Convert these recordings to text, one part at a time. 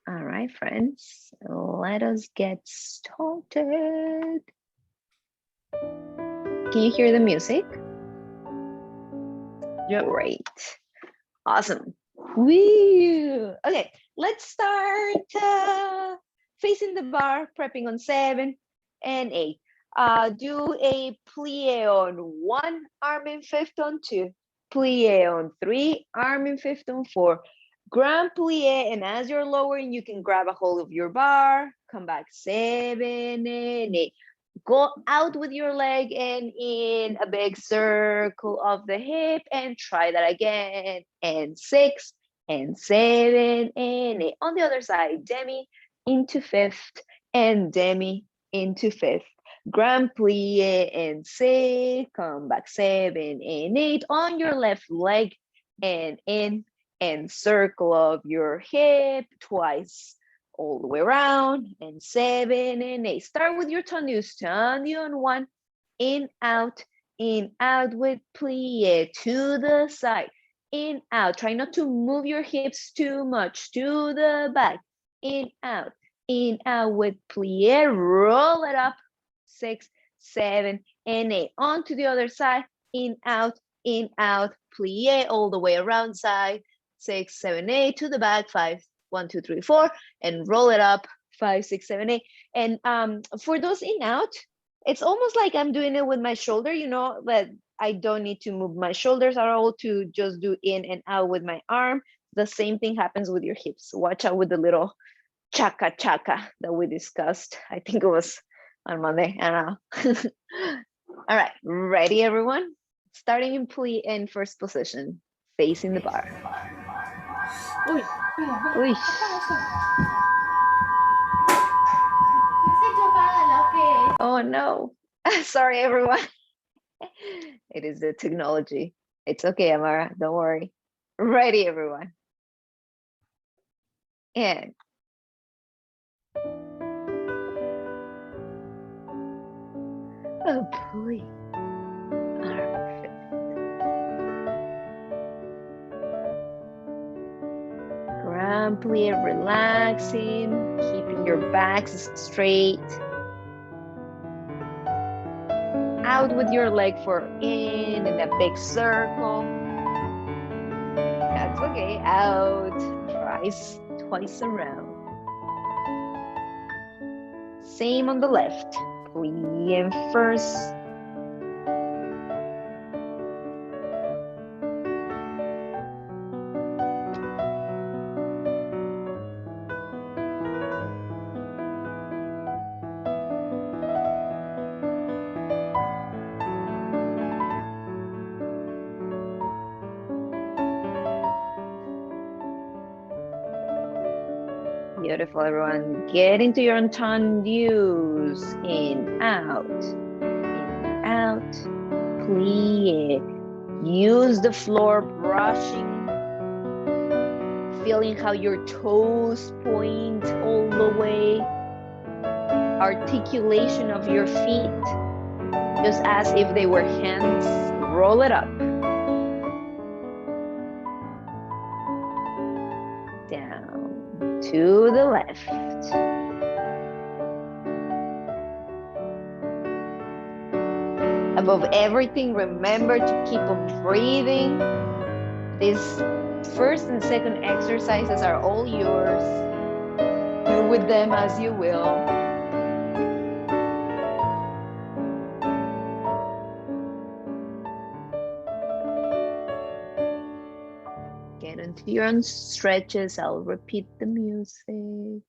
All right, friends, let us get started. Can you hear the music? Yep. Great. Awesome. Woo. Okay, let's start facing the bar, prepping on 7 and 8. Do a plie on 1, arm in fifth on 2, plie on 3, arm in fifth on 4, grand plie, and as you're lowering, you can grab a hold of your bar, come back 7 and 8. Go out with your leg and in a big circle of the hip and try that again. And 6 and 7 and 8. On the other side, demi into fifth and demi into fifth. Grand plie and 6, come back 7 and 8 on your left leg and in and circle of your hip twice all the way around and 7 and 8. Start with your tenus. Tendu on 1, in out with plie to the side, in out. Try not to move your hips too much to the back, in out with plie. Roll it up, 6, 7 and 8. On to the other side, in out plie all the way around side, 6, 7, 8 to the back, 5, 1, 2, 3, 4, and roll it up, 5, 6, 7, 8. And for those in out, it's almost like I'm doing it with my shoulder, you know, that I don't need to move my shoulders at all to just do in and out with my arm. The same thing happens with your hips. Watch out with the little chaka chaka that we discussed. I think it was on Monday. I don't know. All right, ready everyone? Starting in plie in first position, facing the bar. Uy. Uy. Oh no. Sorry, everyone. It is the technology. It's okay, Amara. Don't worry. Ready, everyone. And oh boy. Grand plie, relaxing, keeping your backs straight. Out with your leg for in a big circle. That's okay. Out twice around. Same on the left. Plie in first. Beautiful, everyone. Get into your entendus. In, out, plie. Use the floor, brushing, feeling how your toes point all the way. Articulation of your feet, just as if they were hands. Roll it up. Down to the left. Above everything, remember to keep on breathing. These first and second exercises are all yours. Do with them as you will. Get into your own stretches. I'll repeat the music.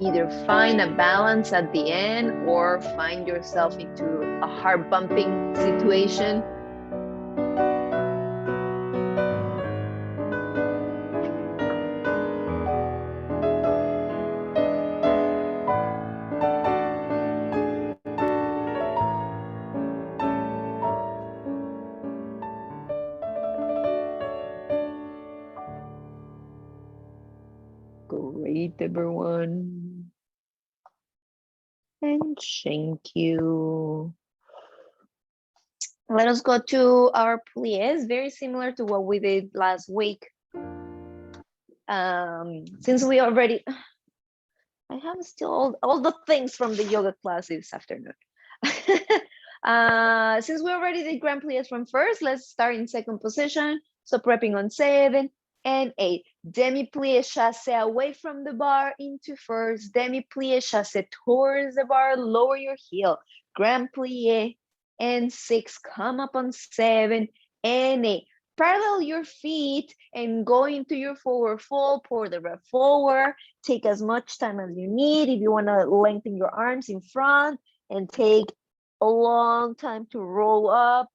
Either find a balance at the end or find yourself into a heart bumping situation. Great, everyone. And thank you. Let us go to our pliés, very similar to what we did last week. Since we already, I have still all the things from the yoga class this afternoon. Since we already did grand pliés from first, let's start in second position. So prepping on 7 and 8. Demi plie chasse away from the bar into first. Demi plie chasse towards the bar, lower your heel. Grand plie and 6. Come up on 7 and 8. Parallel your feet and go into your forward fold, pour the rep forward. Take as much time as you need. If you want to lengthen your arms in front and take a long time to roll up,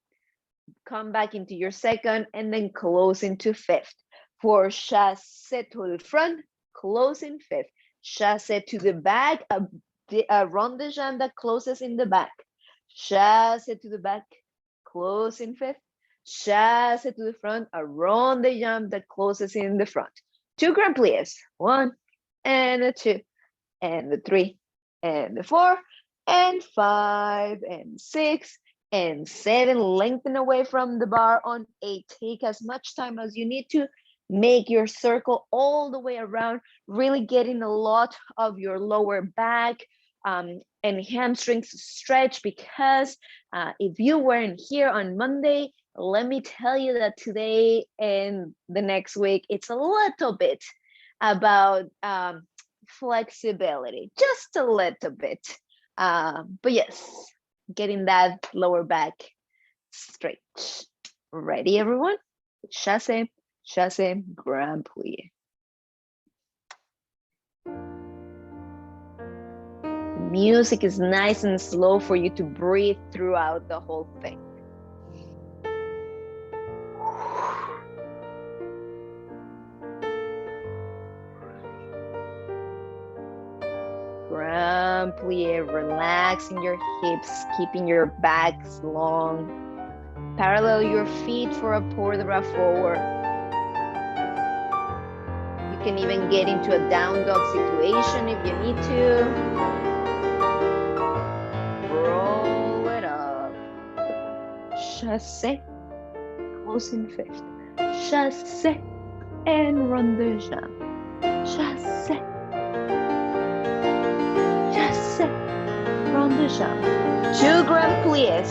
come back into your second and then close into fifth. For chasse to the front, close in fifth. Chasse to the back, a rond de jambe that closes in the back. Chasse to the back, close in fifth. Chasse to the front, a rond de jambe that closes in the front. 2 grand pliés, 1 and a 2 and the 3 and the 4 and 5 and 6 and 7. Lengthen away from the bar on 8. Take as much time as you need to. Make your circle all the way around, really getting a lot of your lower back and hamstrings stretch, because if you weren't here on Monday, let me tell you that today and the next week, it's a little bit about flexibility, just a little bit. But yes, getting that lower back straight. Ready, everyone? Chasse, chasse, grand plie. The music is nice and slow for you to breathe throughout the whole thing. Grand plie, relaxing your hips, keeping your backs long. Parallel your feet for a pour the bra forward. You can even get into a down dog situation if you need to. Roll it up. Chasse, close in fifth. Chasse and rond de jambe. Chasse. Chasse, rond de jambe. 2 grand pliés.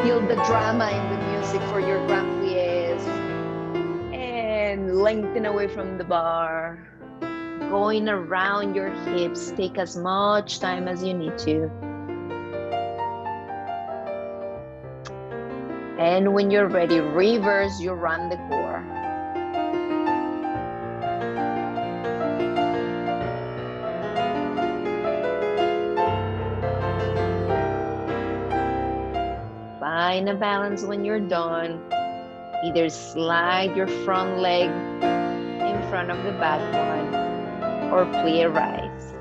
Feel the drama in the music for your grand pliés. And lengthen away from the bar. Going around your hips. Take as much time as you need to. And when you're ready, reverse your rond de corps. Find a balance when you're done. Either slide your front leg in front of the back one or plie rise.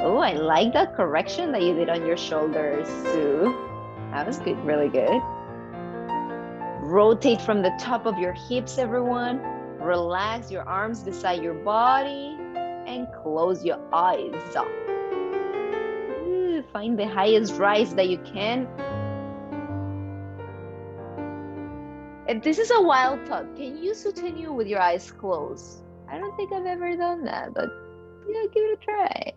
Oh, I like that correction that you did on your shoulders, Sue. That was good, really good. Rotate from the top of your hips, everyone. Relax your arms beside your body and close your eyes. Find the highest rise that you can. And this is a wild thought. Can you soutenu with your eyes closed? I don't think I've ever done that, but yeah, give it a try.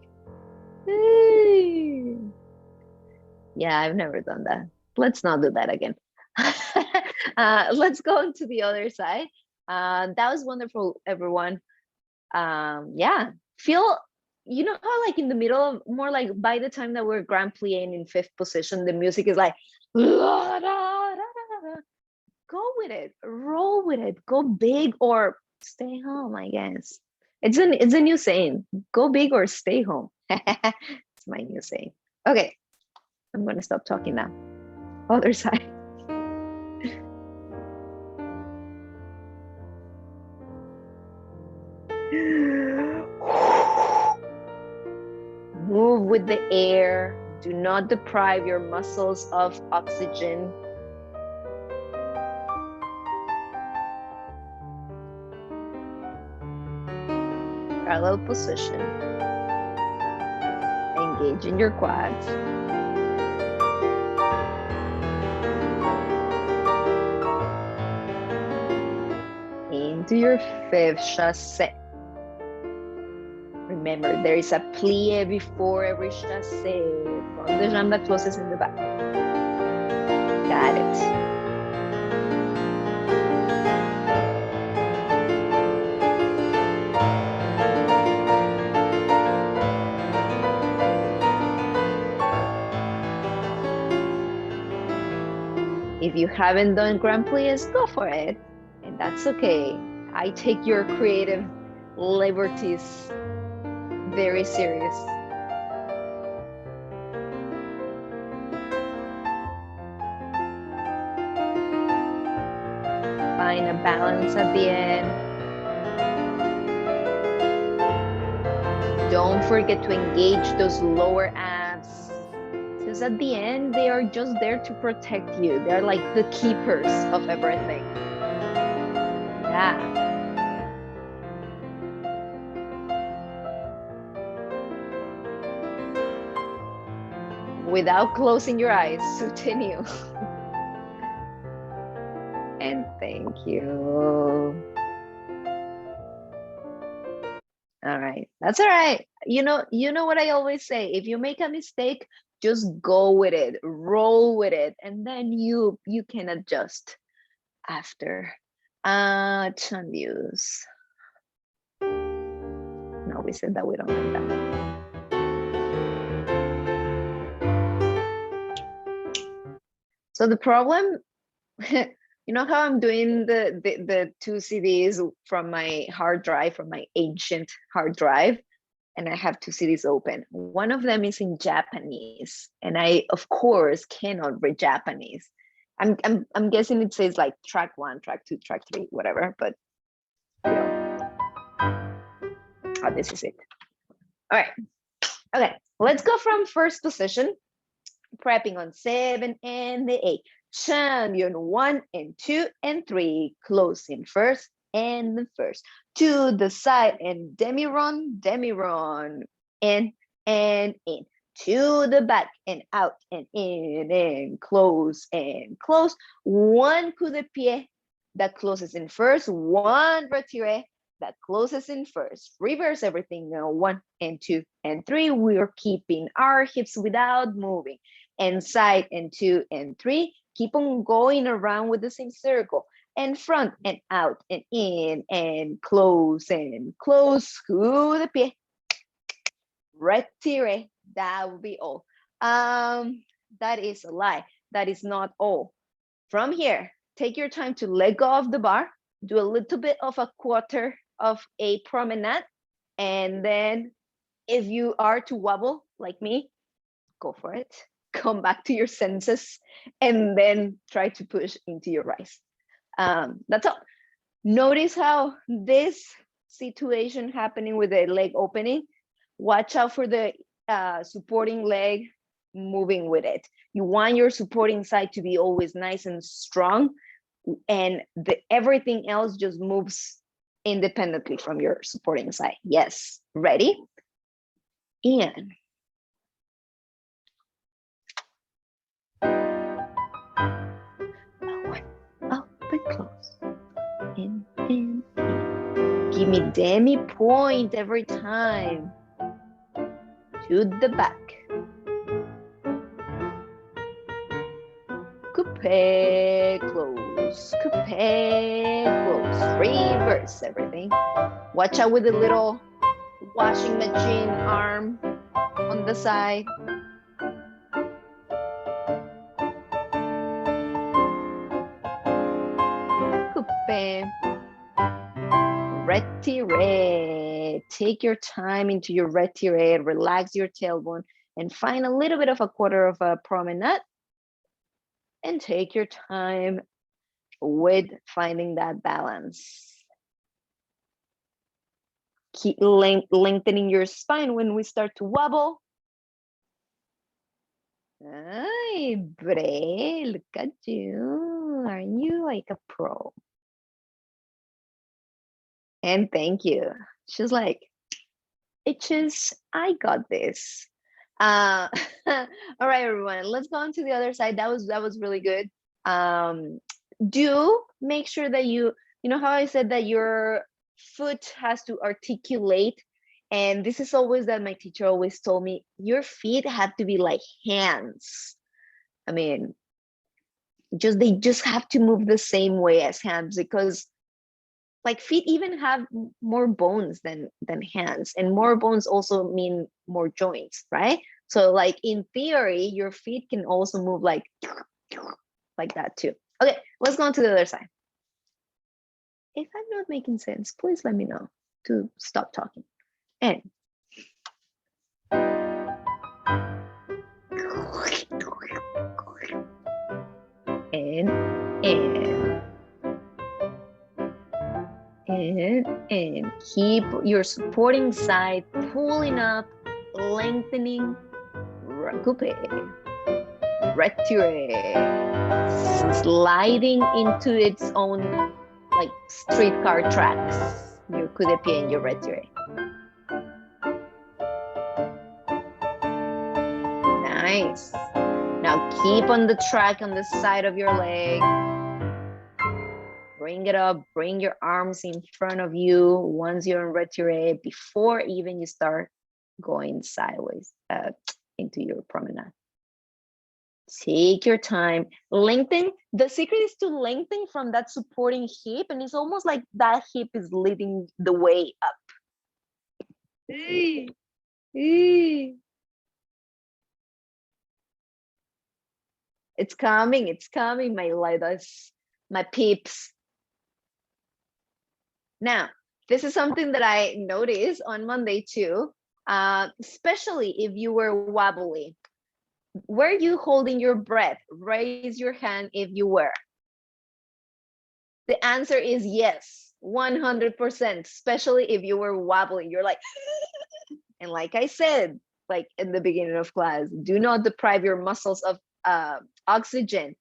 Yeah, I've never done that. Let's not do that again. Let's go on to the other side. That was wonderful, everyone. Yeah, feel, you know how like in the middle of, more like by the time that we're grand plieing in fifth position, the music is like, go with it, roll with it, go big or stay home, I guess. It's a new saying. Go big or stay home. It's my new saying. Okay, I'm gonna stop talking now. Other side. Move with the air. Do not deprive your muscles of oxygen. Parallel position. Engage in your quads. Into your fifth chassé. Remember, there is a plie before every chassé. Front the jambe that closes in the back. Got it. If you haven't done grand plies, go for it. And that's okay. I take your creative liberties very serious. Find a balance at the end. Don't forget to engage those lower abs, because at the end, they are just there to protect you. They're like the keepers of everything. Yeah. Without closing your eyes, soutenu. And thank you. All right, that's all right. You know what I always say, if you make a mistake, just go with it, roll with it, and then you can adjust after. Chandius. No, we said that we don't like that. So the problem, you know how I'm doing the 2 CDs from my hard drive, from my ancient hard drive, and I have 2 CDs open. One of them is in Japanese, and I of course cannot read Japanese. I'm guessing it says like track 1, track 2, track 3, whatever, but you know. Oh, this is it. All right. Okay, let's go from first position, prepping on 7 and the 8. Champion 1 and 2 and 3, closing first and the first. To the side and demi-run, in and in. To the back and out and in and close and close. 1 coup de pied that closes in first, 1 retiré that closes in first. Reverse everything now. 1 and 2 and 3. We're keeping our hips without moving. And side and 2 and 3. Keep on going around with the same circle. And front and out and in and close, coup de pied. Retire. That will be all. That is a lie. That is not all. From here, take your time to let go of the bar. Do a little bit of a quarter of a promenade. And then if you are to wobble like me, go for it. Come back to your senses and then try to push into your rise. That's all. Notice how this situation happening with the leg opening, watch out for the supporting leg moving with it. You want your supporting side to be always nice and strong, and everything else just moves independently from your supporting side. Yes, ready? And up and close. In. Give me demi-point every time. To the back. Coupe, close, coupe, close. Reverse everything. Watch out with the little washing machine arm on the side. Retire. Take your time into your retire. Relax your tailbone and find a little bit of a quarter of a promenade. And take your time with finding that balance. Keep lengthening your spine when we start to wobble. Ay, Bre, look at you. Aren't you like a pro? And thank you. She's like, itches, I got this. All right, everyone, let's go on to the other side. That was really good. Do make sure that you know how I said that your foot has to articulate, and this is always that my teacher always told me, your feet have to be like hands. I mean, they just have to move the same way as hands, because like feet even have more bones than hands, and more bones also mean more joints, right? So like in theory, your feet can also move like that too. Okay, let's go on to the other side. If I'm not making sense, please let me know to stop talking. And and keep your supporting side pulling up, lengthening, coupe, retire, sliding into its own like streetcar tracks, your coup de pied and your retire. Nice. Now keep on the track on the side of your leg. Bring it up, bring your arms in front of you once you're in retire, before even you start going sideways into your promenade. Take your time, lengthen. The secret is to lengthen from that supporting hip, and it's almost like that hip is leading the way up. It's coming, my lidas, my peeps. Now, this is something that I noticed on Monday too, especially if you were wobbly. Were you holding your breath? Raise your hand if you were. The answer is yes, 100%, especially if you were wobbling. You're like, and like I said, like in the beginning of class, do not deprive your muscles of oxygen.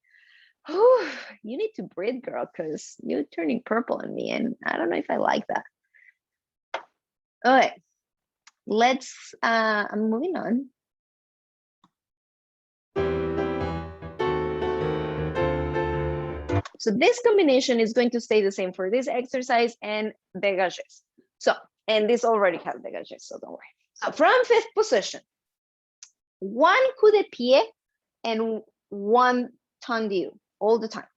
You need to breathe, girl, because you're turning purple on me, and I don't know if I like that. Okay, let's, I'm moving on. So this combination is going to stay the same for this exercise and dégages. So, and this already has dégages, so don't worry. So from fifth position, one coup de pied and one tendu all the time.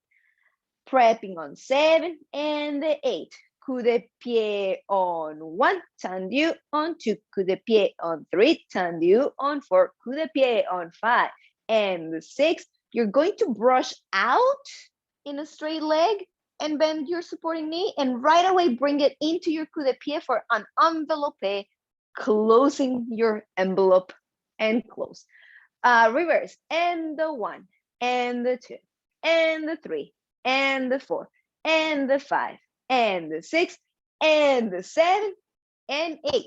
Prepping on 7 and 8. Coup de pied on 1, tendu on 2, coup de pied on 3, tendu on 4, coup de pied on 5, and 6. You're going to brush out in a straight leg and bend your supporting knee, and right away bring it into your coup de pied for an envelope, closing your envelope and close. Reverse, and the 1, and the 2, and the 3, and the 4, and the 5, and the 6, and the 7, and 8.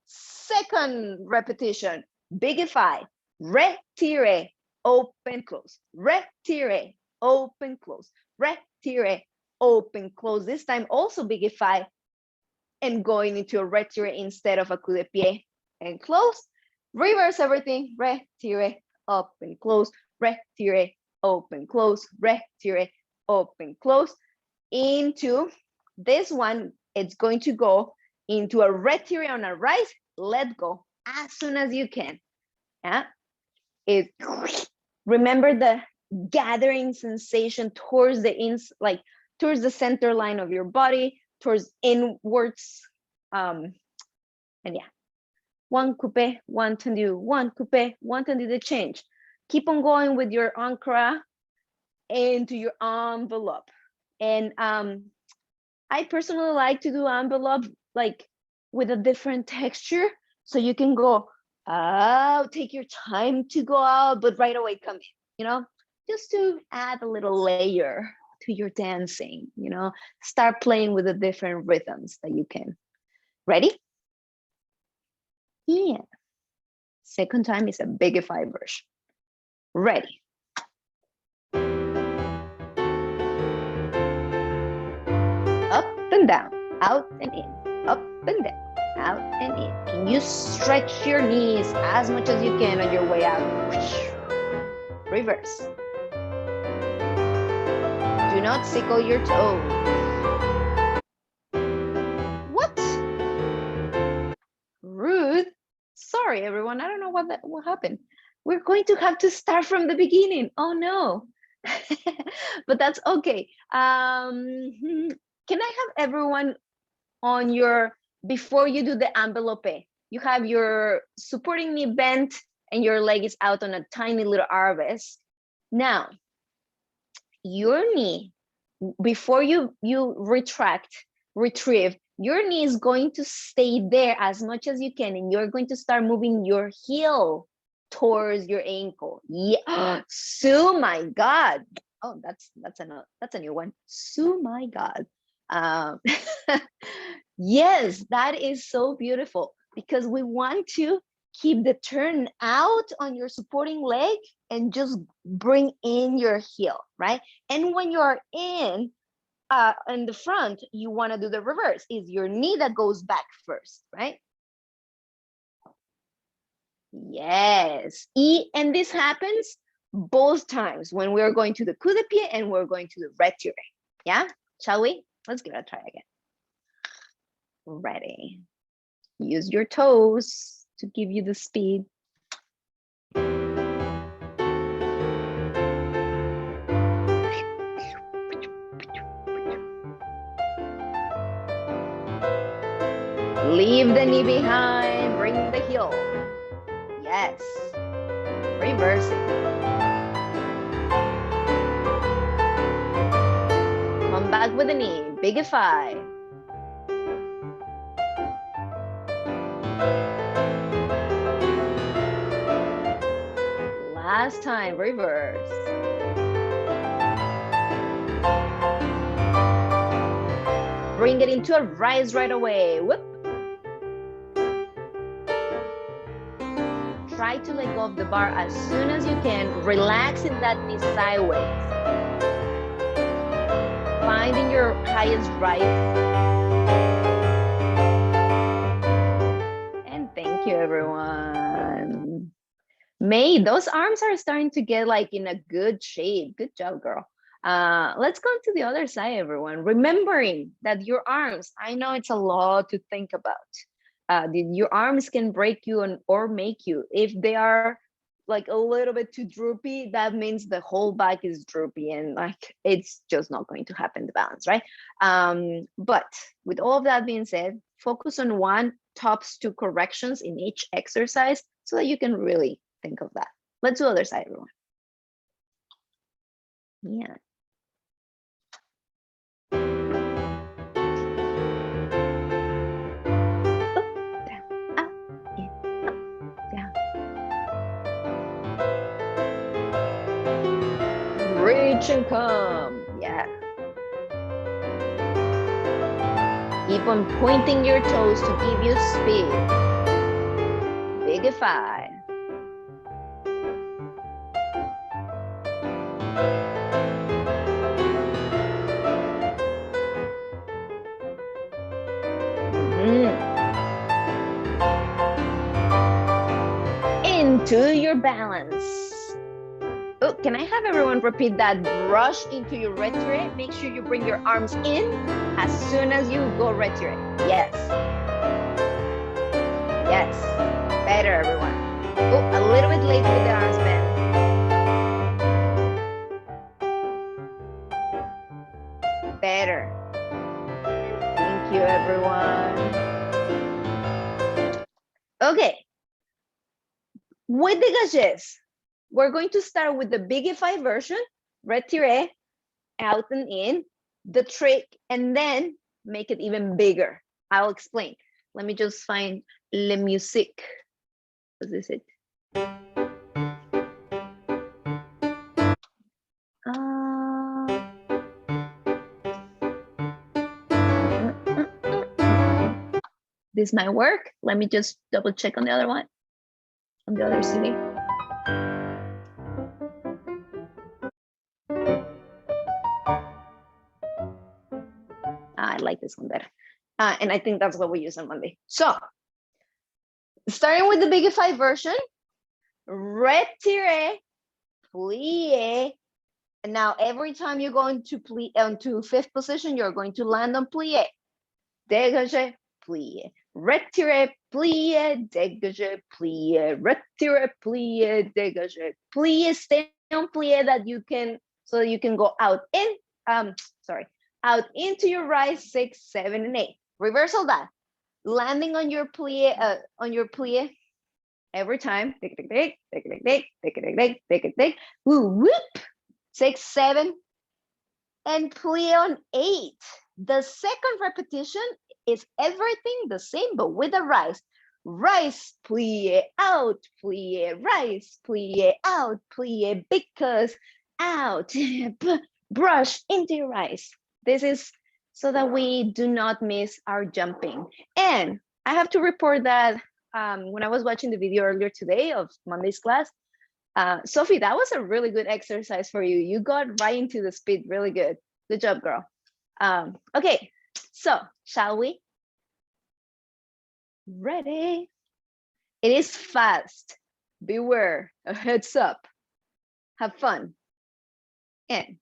Second repetition, bigify, retire, open, close, retire, open, close, retire, open, close. This time also bigify and going into a retire instead of a coup de pied and close. Reverse everything, retire, open, close, retire, open, close, retire, open, close. Into this one, it's going to go into a retire on a rise, let go as soon as you can. Yeah, remember the gathering sensation towards the towards the center line of your body, towards inwards. And yeah, one coupe, one tendu, one coupe, one tendu, the change. Keep on going with your ankara into your envelope. And I personally like to do envelope like with a different texture. So you can go out, take your time to go out, but right away come in, just to add a little layer to your dancing, start playing with the different rhythms that you can. Ready? Yeah. Second time is a bigify version. Ready. Up and down, out and in, up and down, out and in. Can you stretch your knees as much as you can on your way out? Reverse. Do not sickle your toes. What? Rude. Sorry, everyone. I don't know what happened. We're going to have to start from the beginning. Oh no. But that's okay. Can I have everyone on your, before you do the envelope, you have your supporting knee bent and your leg is out on a tiny little arabesque. Now, your knee, before you retrieve, your knee is going to stay there as much as you can, and you're going to start moving your heel towards your ankle. Yeah. So my God. Oh, that's a new one. So my God. Yes, that is so beautiful, because we want to keep the turn out on your supporting leg and just bring in your heel, right? And when you're in the front, you want to do the reverse. Is your knee that goes back first, right? Yes. And this happens both times when we're going to the coup de pied and we're going to the retiré. Yeah? Shall we? Let's give it a try again. Ready. Use your toes to give you the speed. Leave the knee behind, bring the heel. Yes. Reversing. Come back with the knee, bigify. Last time, reverse. Bring it into a rise right away. Whoop. Try to let go of the bar as soon as you can, relaxing that knee sideways. Finding your highest rise. And thank you, everyone. May, those arms are starting to get like in a good shape. Good job, girl. Let's go to the other side, everyone. Remembering that your arms, I know it's a lot to think about. Your arms can break you or make you. If they are like a little bit too droopy, that means the whole back is droopy and like it's just not going to happen, the balance, right? But with all of that being said, focus on one, tops two corrections in each exercise so that you can really think of that. Let's do other side, everyone. Yeah. Reach and come. Yeah. Keep on pointing your toes to give you speed. Bigify. Into your balance. Oh, can I have everyone repeat that? Brush into your retiré. Make sure you bring your arms in as soon as you go retiré. Yes. Yes. Better, everyone. Oh, a little bit late with the arms bent. Better. Thank you, everyone. Okay. With the gages, we're going to start with the bigify version, retiré, out and in, the trick, and then make it even bigger. I'll explain. Let me just find la musique. What is it? This might work. Let me just double check on the other one, on the other CD. I like this one better. And I think that's what we use on Monday. So, starting with the Bigify version, retire, plie. And now every time you go into plie, onto fifth position, you're going to land on plie. Dégagé, plie. Retire, plie, dégagé, plie. Retire, plie, dégagé. Plie, stay on plie that you can, so that you can go out in, out into your right, 6, 7, and 8. Reversal that. Landing on your plie, every time. Tick, tick, tick, tick, tick, tick, tick, tick, tick, tick, tick, tick. Whoop. 6, 7, and plie on 8. The second repetition is everything the same, but with a rise. Rise, plie, out, plie, rise, plie, out, plie, because, out, brush into your rise. This is so that we do not miss our jumping. And I have to report that when I was watching the video earlier today of Monday's class, Sophie, that was a really good exercise for you. You got right into the speed, really good. Good job, girl. Okay, so shall we? Ready? It is fast. Beware, a heads up. Have fun. And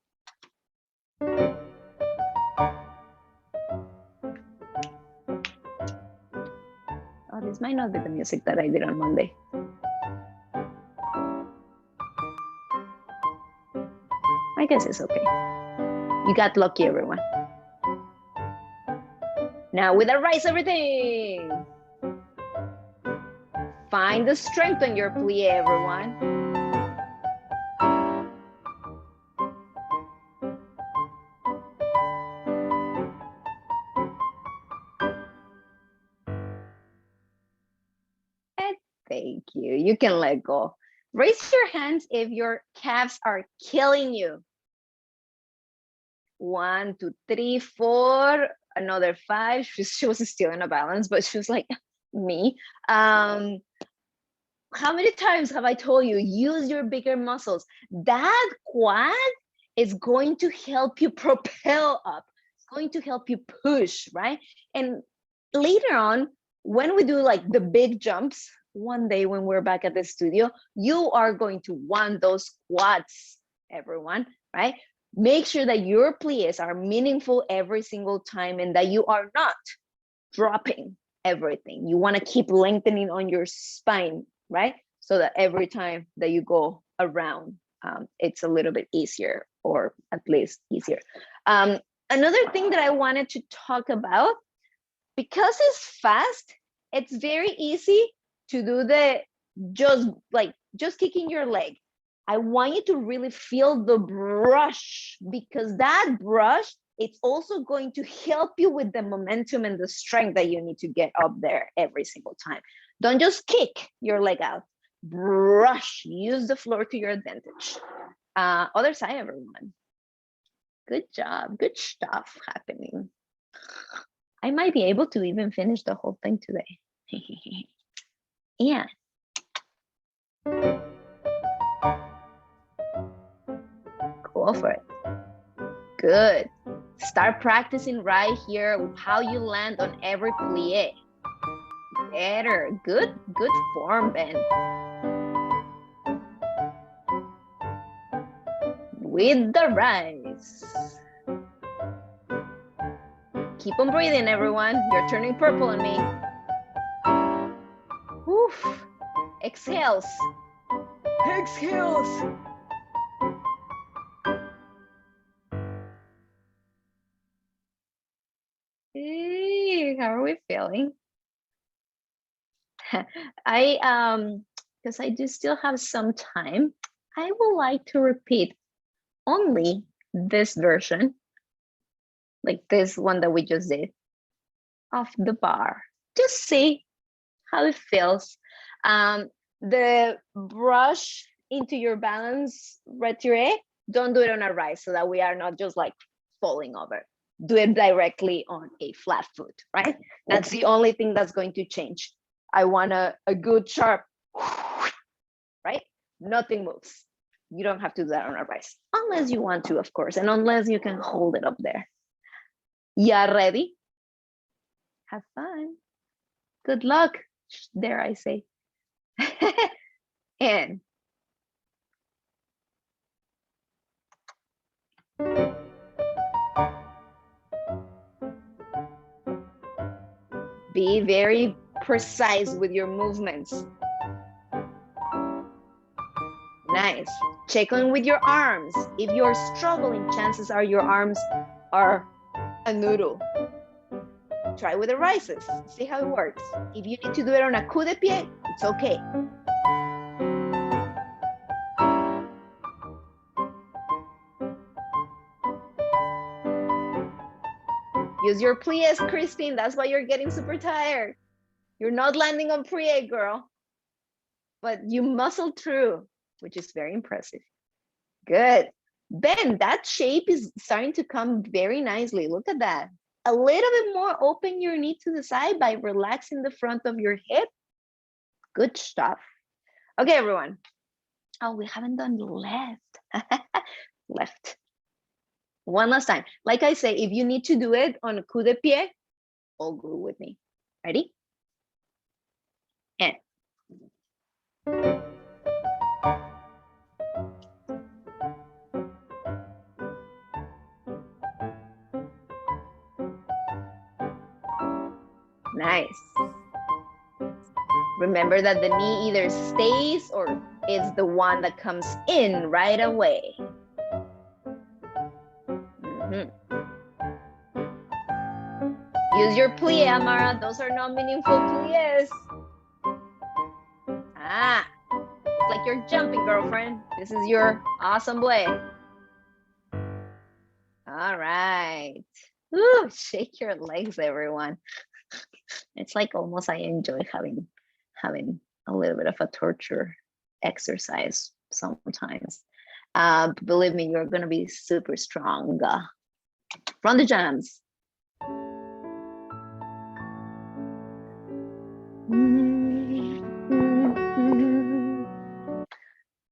oh, this might not be the music that I did on Monday. I guess it's okay. You got lucky, everyone. Now with a rise, everything. Find the strength on your plie, everyone. And thank you. You can let go. Raise your hands if your calves are killing you. 1, 2, 3, 4, another 5. She was still in a balance, but she was like, me. How many times have I told you, use your bigger muscles? That quad is going to help you propel up. It's going to help you push, right? And later on, when we do like the big jumps, one day when we're back at the studio, you are going to want those quads, everyone, right? Make sure that your plies are meaningful every single time and that you are not dropping everything. You want to keep lengthening on your spine, right? So that every time that you go around, it's a little bit easier, or at least easier. Another thing that I wanted to talk about, because it's fast, it's very easy to do the just kicking your leg. I want you to really feel the brush, because that brush, it's also going to help you with the momentum and the strength that you need to get up there every single time. Don't just kick your leg out. Brush, use the floor to your advantage. Other side, everyone. Good job, good stuff happening. I might be able to even finish the whole thing today. Yeah. Go for it. Good. Start practicing right here how you land on every plie. Better. Good form, Ben. With the rise. Keep on breathing, everyone. You're turning purple on me. Oof. Exhales. Exhales. Hey, how are we feeling? Because I do still have some time, I would like to repeat only this version like this one that we just did, off the bar. Just see how it feels. The brush into your balance retiré, don't do it on a rise so that we are not just like falling over. Do it directly on a flat foot, right? That's the only thing that's going to change. I want a good sharp, right? Nothing moves. You don't have to do that on a rise, unless you want to, of course, and unless you can hold it up there. Yeah, ready? Have fun. Good luck, dare I say. And be very precise with your movements. Nice. Check on with your arms. If you're struggling, chances are your arms are a noodle. Try with the rises. See how it works. If you need to do it on a coup de pied, it's okay. Use your pliés, Christine. That's why you're getting super tired. You're not landing on plie, girl. But you muscled through, which is very impressive. Good. Ben, that shape is starting to come very nicely. Look at that. A little bit more, open your knee to the side by relaxing the front of your hip. Good stuff. Okay, everyone. Oh, we haven't done left. Left. One last time. Like I say, if you need to do it on a coup de pied, all good with me. Ready? And nice. Remember that the knee either stays or is the one that comes in right away. Use your plie, Amara. Those are not meaningful pliés. Ah, it's like you're jumping, girlfriend. This is your awesome blade. All right. Ooh, shake your legs, everyone. It's like almost I enjoy having a little bit of a torture exercise sometimes. Believe me, you're gonna be super strong. Run the jams.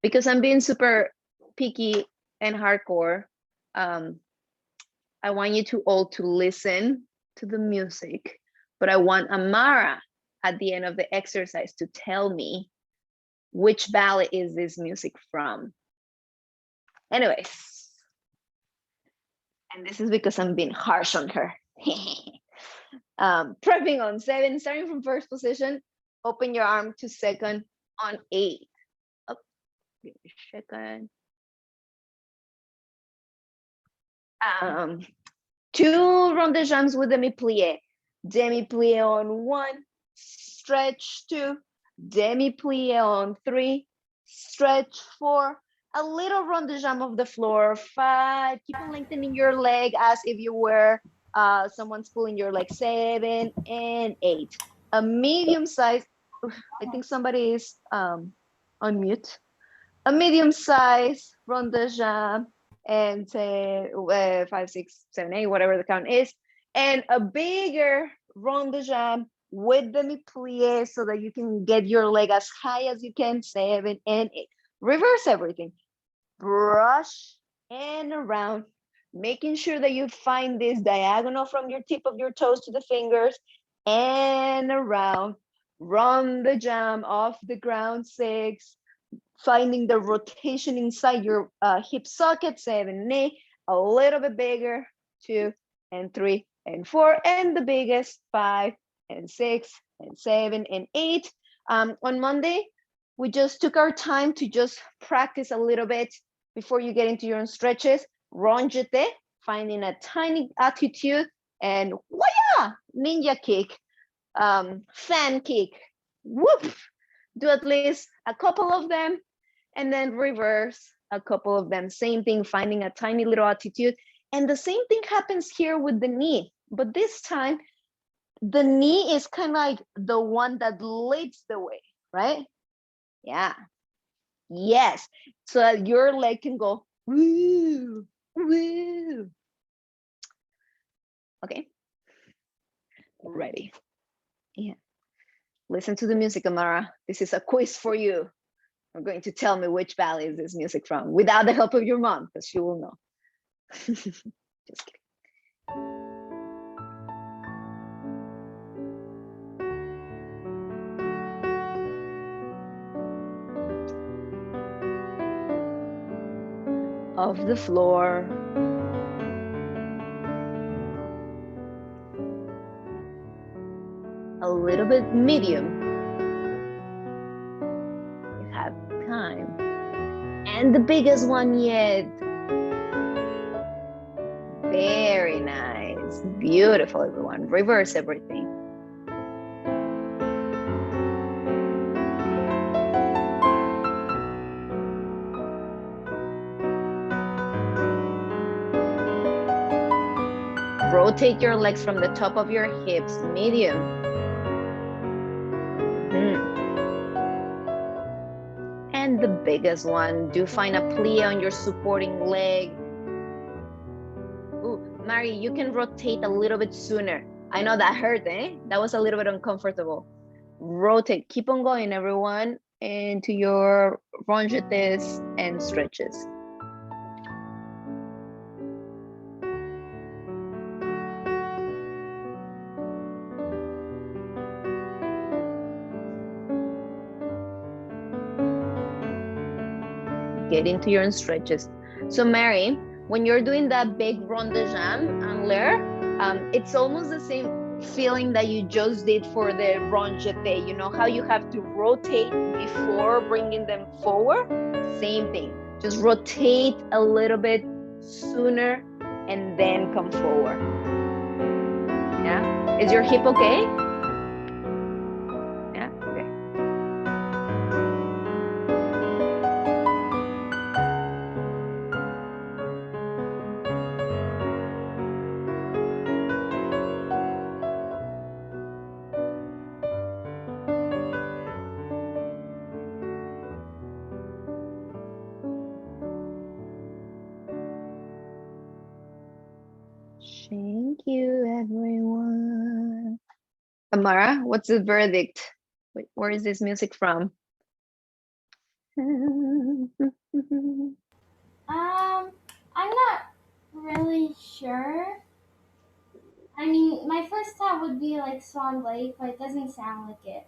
Because I'm being super picky and hardcore, I want you to all to listen to the music, but I want Amara at the end of the exercise to tell me which ballet is this music from. Anyways, and this is because I'm being harsh on her. Prepping on 7, starting from first position, open your arm to second on 8. Oh, give me a second. 2 rond de jambes with demi-plie. Demi-plie on 1, stretch 2, demi-plie on 3, stretch 4, a little rond de jambe of the floor, 5, keep on lengthening your leg as if you were someone's pulling your leg, 7 and 8. A medium size, I think somebody is on mute. A medium size rond de jambe and 5, 6, 7, 8, whatever the count is, and a bigger rond de jambe with demi-plie so that you can get your leg as high as you can, 7 and 8. Reverse everything. Brush and around, making sure that you find this diagonal from your tip of your toes to the fingers and around. Rond de jambe off the ground, 6. Finding the rotation inside your hip socket, 7 and 8, a little bit bigger, 2 and 3 and 4, and the biggest, 5 and 6 and 7 and 8. On Monday, we just took our time to just practice a little bit before you get into your own stretches. Rongete, finding a tiny attitude, and waya, ninja kick, fan kick, whoop. Do at least a couple of them, and then reverse a couple of them. Same thing, finding a tiny little attitude. And the same thing happens here with the knee, but this time the knee is kind of like the one that leads the way, right? Yeah. Yes. So that your leg can go woo, woo. Okay. Ready. Yeah. Listen to the music, Amara. This is a quiz for you. You're going to tell me which ballet is this music from without the help of your mom, because she will know. Just kidding. Off the floor. A little bit medium. You have time. And the biggest one yet. Very nice. Beautiful, everyone. Reverse everything. Rotate your legs from the top of your hips, medium. And the biggest one, do find a plie on your supporting leg. Ooh, Mari, you can rotate a little bit sooner. I know that hurt, eh? That was a little bit uncomfortable. Rotate, keep on going, everyone, into your rongetes and stretches. Get into your stretches. So Mary, when you're doing that big rond de jambe en l'air, it's almost the same feeling that you just did for the rond jeté. You know how you have to rotate before bringing them forward? Same thing. Just rotate a little bit sooner and then come forward. Yeah? Is your hip okay? Yeah? Okay. Thank you, everyone. Amara, what's the verdict? Wait, where is this music from? I'm not really sure. I mean, my first thought would be like Swan Lake, but it doesn't sound like it.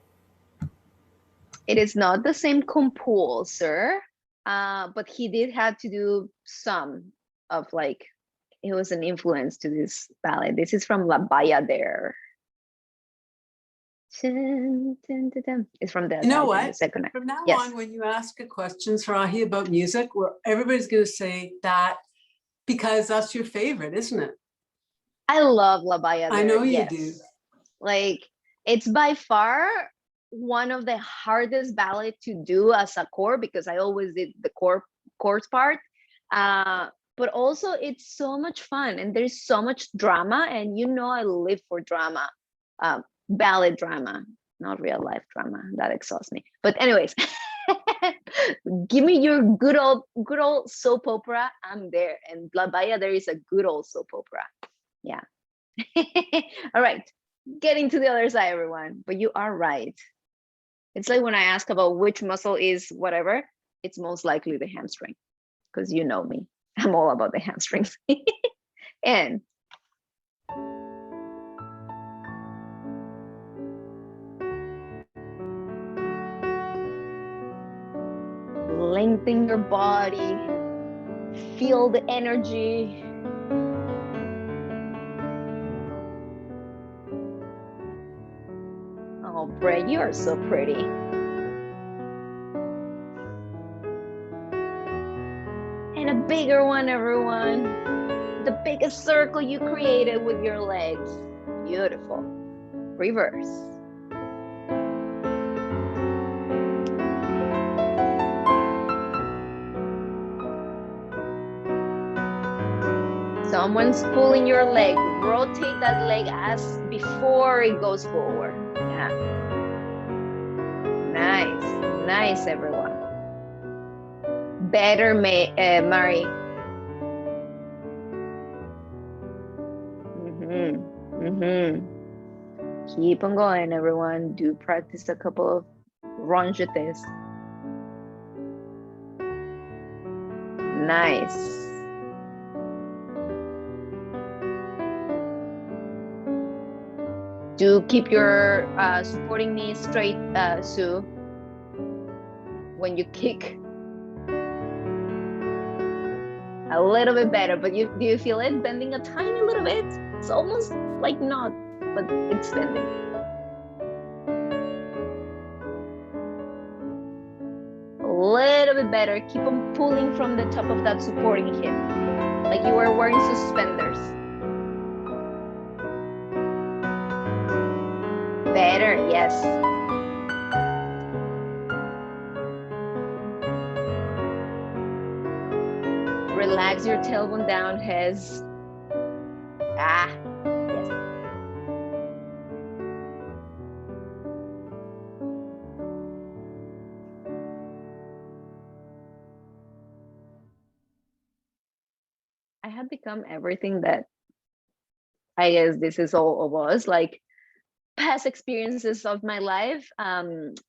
It is not the same composer, but he did have to do some of like, it was an influence to this ballet. This is from La Bayadere. It's from the, you know I think, what? the second act. From now Yes. on, when you ask a question, Sarahi, about music, where everybody's going to say that because that's your favorite, isn't it? I love La Bayadere. I know you yes. do. Like, it's by far one of the hardest ballet to do as a core, because I always did the chorus part. But also it's so much fun and there's so much drama, and you know I live for drama, ballet drama, not real life drama. That exhausts me. But anyways, give me your good old soap opera. I'm there, and La Bayadere is a good old soap opera. Yeah. All right, getting to the other side, everyone. But you are right. It's like when I ask about which muscle is whatever, it's most likely the hamstring, because you know me. I'm all about the hamstrings. And lengthen your body, feel the energy. Oh, Brett, you are so pretty. And a bigger one, everyone. The biggest circle you created with your legs. Beautiful. Reverse. Someone's pulling your leg. Rotate that leg as before it goes forward. Yeah. Nice. Nice, everyone. Better, Mari. Keep on going, everyone. Do practice a couple of rongetes. Nice. Do keep your supporting knee straight, Sue, when you kick. A little bit better, but do you feel it bending a tiny little bit? It's almost like not, but it's bending. A little bit better. Keep on pulling from the top of that supporting hip, like you are wearing suspenders. Better, yes. Relax your tailbone down, Hez. Ah, yes. I had become everything that I guess this is all of us, like past experiences of my life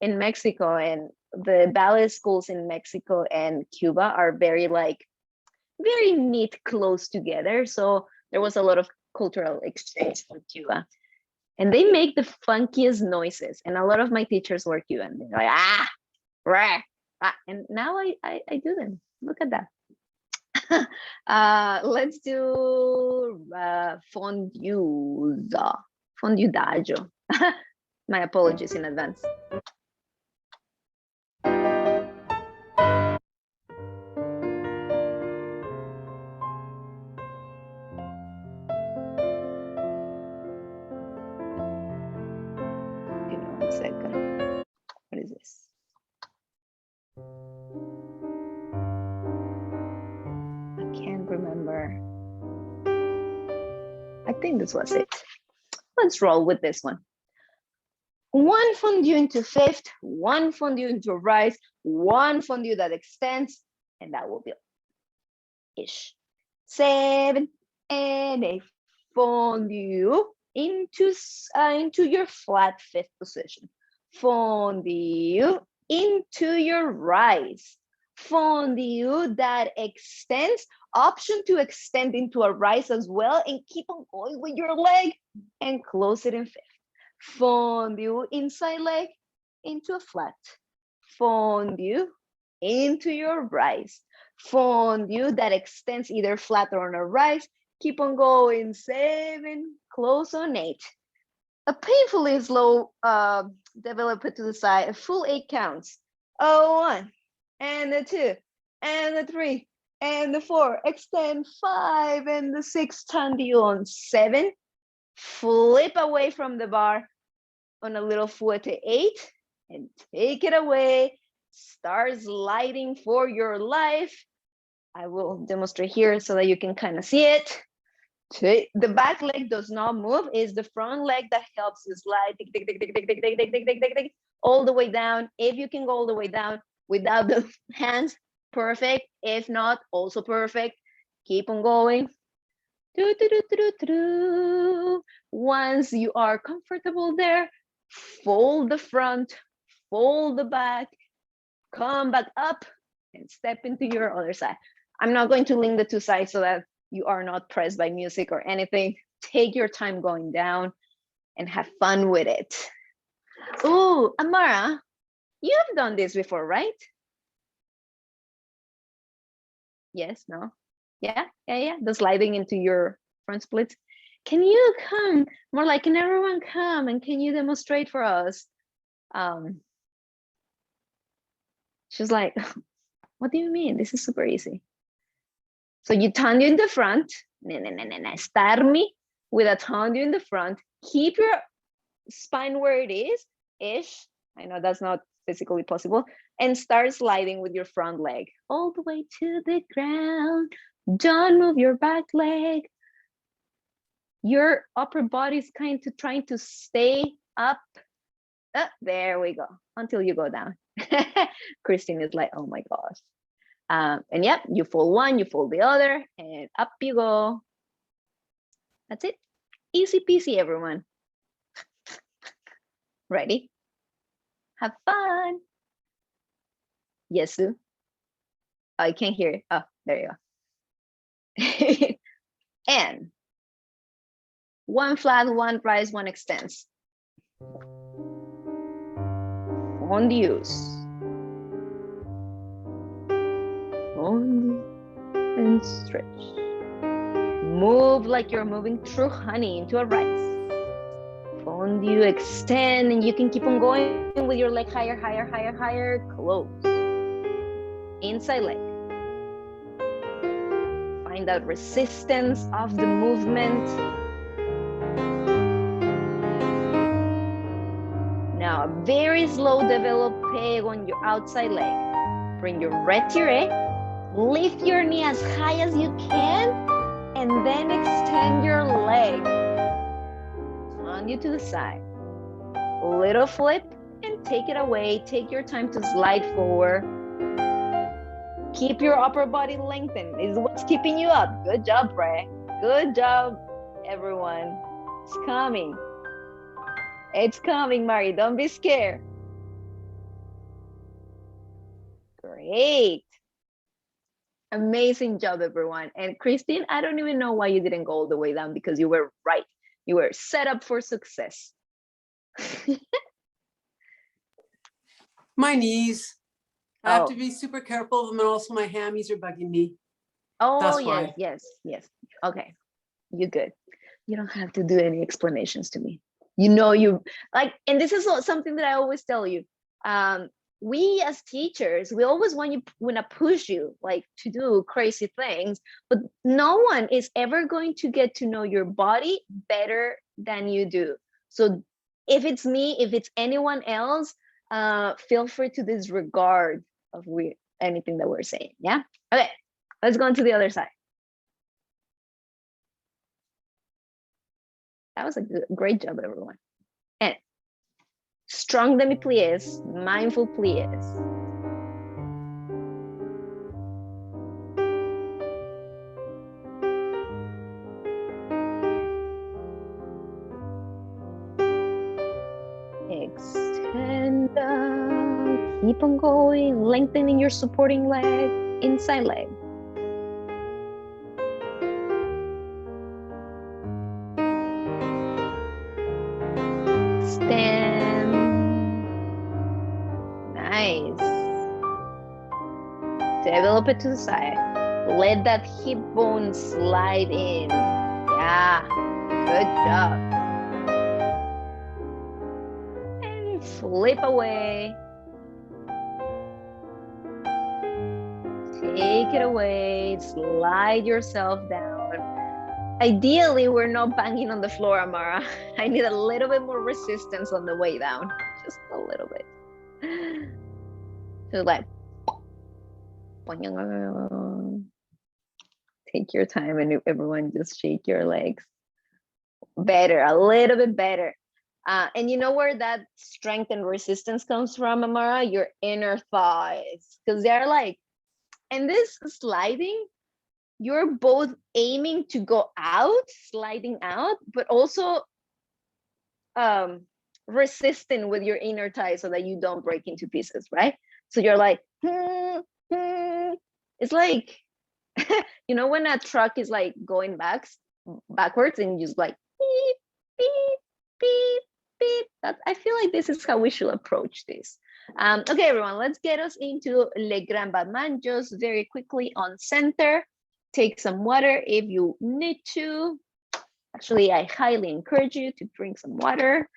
in Mexico, and the ballet schools in Mexico and Cuba are very neat, close together. So there was a lot of cultural exchange from Cuba, and they make the funkiest noises. And a lot of my teachers were Cuban. They're like, ah, rah, ah. And now I do them. Look at that. Let's do fondue daggio. My apologies in advance. Give me 1 second. What is this? I can't remember. I think this was it. Let's roll with this one. 1 fondue into fifth, 1 fondue into rise, 1 fondue that extends, and that will be ish. 7 and 8 fondue into your flat fifth position. Fondue into your rise. Fondue that extends, option to extend into a rise as well, and keep on going with your leg and close it in fifth. Fondue inside leg into a flat. Fondue into your rise. Fondue that extends either flat or on a rise. Keep on going. 7, close on 8. A painfully slow develop it to the side. A full 8 counts. 1 and the 2 and the 3 and the 4. Extend 5 and the 6. Tandy on 7. Flip away from the bar on a little fouette 8 and take it away. Start sliding for your life. I will demonstrate here so that you can kind of see it. The back leg does not move. It's the front leg that helps you slide all the way down. If you can go all the way down without the hands, perfect. If not, also perfect. Keep on going. Once you are comfortable there, fold the front, fold the back, come back up and step into your other side. I'm not going to link the 2 sides so that you are not pressed by music or anything. Take your time going down and have fun with it. Oh, Amara, you have done this before, right? Yes, no? Yeah. The sliding into your front splits. Can you come? More like, can everyone come and can you demonstrate for us? She's like, what do you mean? This is super easy. So you turn you in the front. Start me with a turn you in the front. Keep your spine where it is, ish. I know that's not physically possible. And start sliding with your front leg all the way to the ground. Don't move your back leg. Your upper body is kind of trying to stay up. There we go, until you go down. Christine is like, oh my gosh. And yep, you fold one, you fold the other, and up you go. That's it. Easy peasy, everyone. Ready? Have fun. Yes, Sue? I can't hear it. Oh, there you go. And one flat, one rise, one extends. Fondues. Fondue and stretch. Move like you're moving through honey into a rise. Fondue, extend, and you can keep on going with your leg higher, higher, higher, higher. Close. Inside leg. Find that resistance of the movement. Now, a very slow develop peg on your outside leg. Bring your retiré. Lift your knee as high as you can, and then extend your leg. On you to the side. Little flip, and take it away. Take your time to slide forward. Keep your upper body lengthened. Is what's keeping you up. Good job, Ray. Good job, everyone. It's coming. It's coming, Mari. Don't be scared. Great. Amazing job, everyone. And Christine, I don't even know why you didn't go all the way down, because you were right. You were set up for success. My knees. I have Oh. to be super careful of them, and also my hammies are bugging me. Oh, That's yes, why. yes. Okay, you're good. You don't have to do any explanations to me. You know, you like, and this is something that I always tell you. We as teachers, we always want to push you like to do crazy things, but no one is ever going to get to know your body better than you do. So if it's me, if it's anyone else, feel free to disregard of anything that we're saying. Yeah. Okay. Let's go on to the other side. That was a great job, everyone. And strong demi-pliés, mindful pliés. Extend, keep on going, lengthening your supporting leg, inside leg. Extend. Nice. Develop it to the side. Let that hip bone slide in. Yeah, good job. And flip away. Take it away, slide yourself down. Ideally, we're not banging on the floor, Amara. I need a little bit more resistance on the way down, just a little bit. So like, take your time and everyone just shake your legs. Better, a little bit better. And you know where that strength and resistance comes from, Amara? Your inner thighs, because they're like, and this sliding, you're both aiming to go out, sliding out, but also resisting with your inner thigh so that you don't break into pieces, right? So you're like, it's like, you know, when a truck is like going backwards and you just like, beep, beep, beep, beep. I feel like this is how we should approach this. Okay, everyone, let's get us into Le Grand Battement just very quickly on center. Take some water if you need to. Actually, I highly encourage you to drink some water.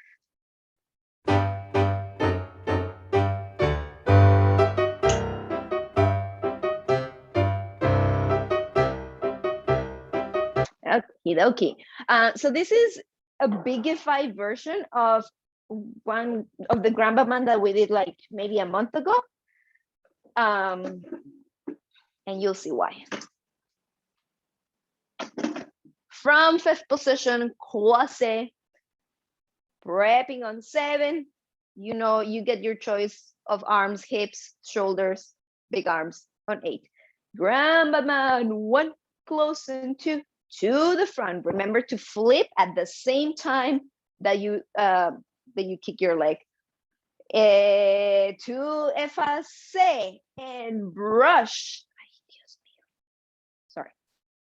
Okie dokie. So this is a bigified version of one of the Grand Battement that we did like maybe a month ago. And you'll see why. From fifth position, croisé, prepping on 7. You know, you get your choice of arms, hips, shoulders, big arms on 8. Grand battement 1, close and 2 to the front. Remember to flip at the same time that you kick your leg. To effacé and brush. Sorry,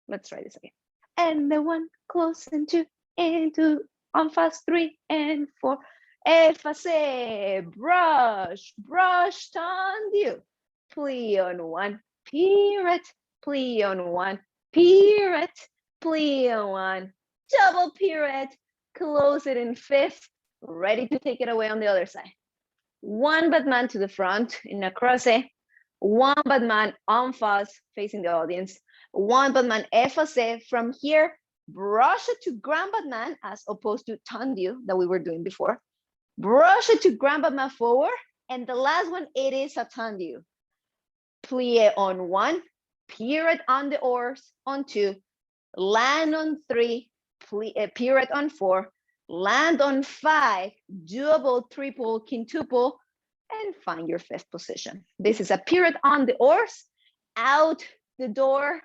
let's try this again. And the 1, close and 2, into en face 3 and 4. Effacé, brush, brush, tendu. Plie on 1, pirouette, plie on 1, pirouette, plie on 1, double pirouette, close it in 5th, ready to take it away on the other side. 1 battement to the front in a croisé, 1 battement en face facing the audience, 1 battement effacé from here, brush it to grand battement as opposed to tendu that we were doing before. Brush it to grand battement forward, and the last one, it is a tendu. Plie on 1, pirouette on the oars on 2, land on 3, pirouette on 4, land on 5, double, triple, quintuple, and find your 5th position. This is a pirouette on the oars, out the door,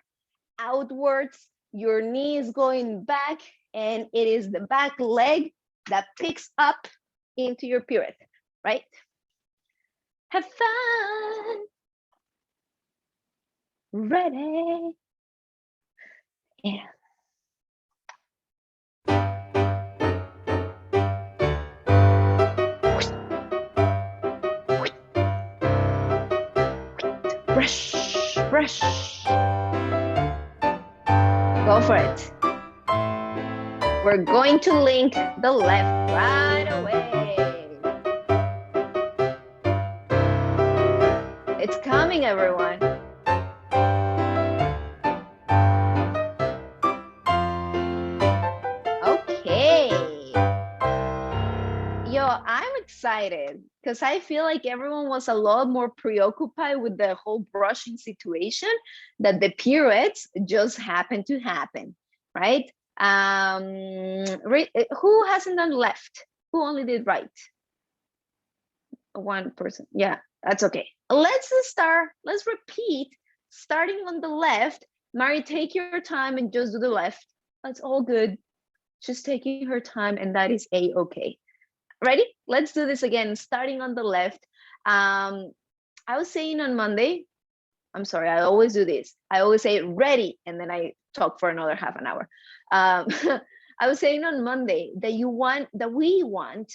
outwards, your knee is going back, and it is the back leg that picks up into your pirouette, right? Have fun. Ready? Yeah. Brush, brush. Go for it. We're going to link the left right away. It's coming, everyone. Okay. Yo, I'm excited because I feel like everyone was a lot more preoccupied with the whole brushing situation that the pirouettes just happened to happen, right? Who hasn't done left? Who only did right? 1 person. Yeah, that's okay. Let's start. Let's repeat. Starting on the left. Mari, take your time and just do the left. That's all good. She's taking her time, and that is a-okay. Ready? Let's do this again. Starting on the left. I was saying on Monday. I'm sorry, I always do this. I always say ready, and then I talk for another half an hour. I was saying on Monday that we want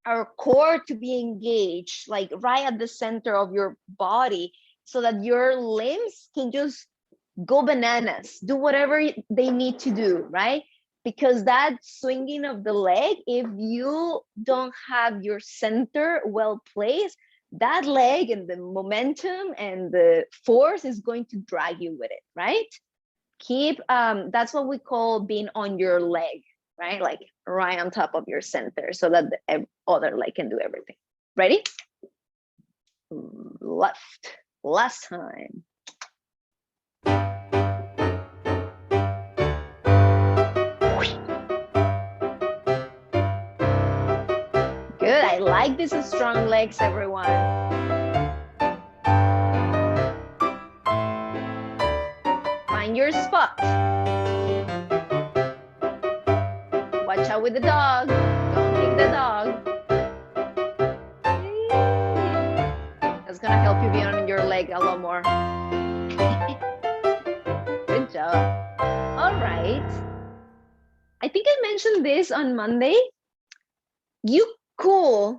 our core to be engaged, like right at the center of your body, so that your limbs can just go bananas, do whatever they need to do, right? Because that swinging of the leg, if you don't have your center well placed, that leg and the momentum and the force is going to drag you with it, right? Keep, that's what we call being on your leg, right? Like right on top of your center so that the other leg can do everything. Ready? Left, last time. Good, I like these strong legs, everyone. Find your spot. Watch out with the dog. Don't kick the dog. That's gonna help you be on your leg a lot more. Good job. All right. I think I mentioned this on Monday. You could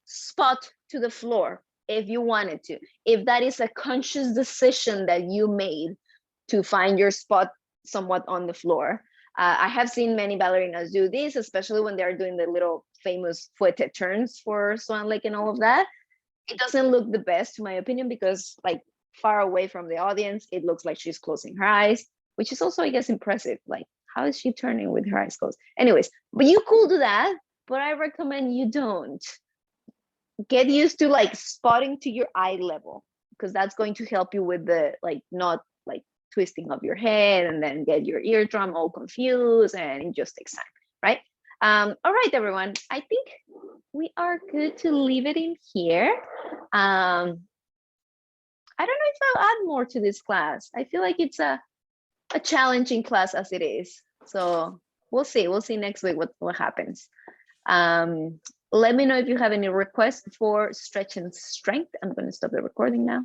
spot to the floor if you wanted to, if that is a conscious decision that you made to find your spot somewhat on the floor. I have seen many ballerinas do this, especially when they're doing the little famous fouetté turns for Swan Lake and all of that. It doesn't look the best, to my opinion, because like far away from the audience, it looks like she's closing her eyes, which is also, I guess, impressive. Like, how is she turning with her eyes closed? Anyways, but you could do that, but I recommend you don't. Get used to like spotting to your eye level, because that's going to help you with the like not like twisting of your head and then get your eardrum all confused, and it just takes time, right? All right, everyone, I think we are good to leave it in here. I don't know if I'll add more to this class. I feel like it's a challenging class as it is. So we'll see. We'll see next week what happens. Let me know if you have any requests for stretch and strength. I'm going to stop the recording now.